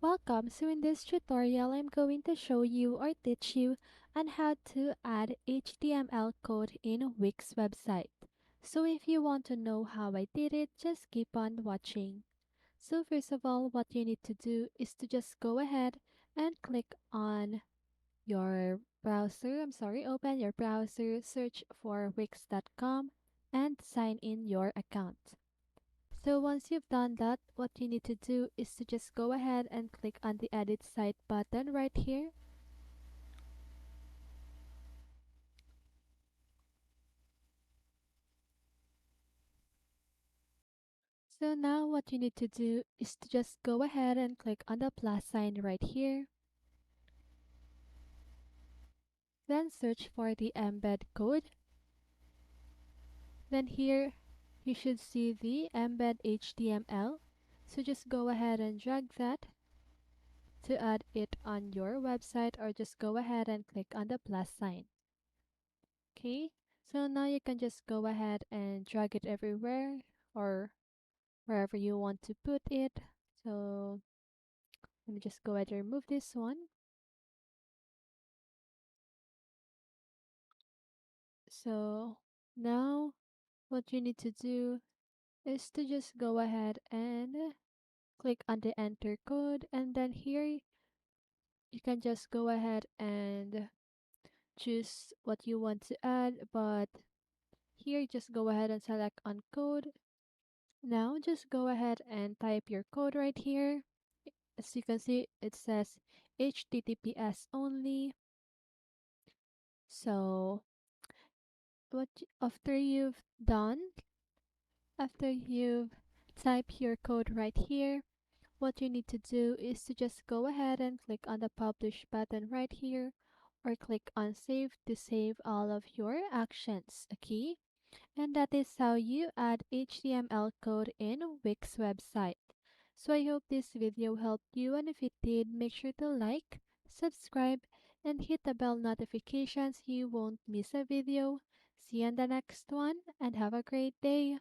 Welcome. So in this tutorial, I'm going to show you or teach you on how to add HTML code in Wix website. So if you want to know how I did it, just keep on watching. So first of all, what you need to do is to just go ahead and click on your browser. Open your browser, search for wix.com and sign in your account. So once you've done that, what you need to do is to just go ahead and click on the edit site button right here. So now what you need to do is to just go ahead and click on the plus sign right here. Then search for the embed code. Then here you should see the embed HTML. So just go ahead and drag that to add it on your website, or just go ahead and click on the plus sign. Okay, so now you can just go ahead and drag it everywhere or wherever you want to put it. So let me just go ahead and remove this one. So now what you need to do is to just go ahead and click on the enter code, and then here you can just go ahead and choose what you want to add, but here just go ahead and select on code. Now just go ahead and type your code right here. As you can see, it says HTTPS only. So after you've done, after you've typed your code right here, what you need to do is to just go ahead and click on the publish button right here, or click on save to save all of your actions. Okay, and that is how you add HTML code in Wix website. So I hope this video helped you, and if it did, make sure to like, subscribe, and hit the bell notifications so you won't miss a video. See you on the next one, and have a great day.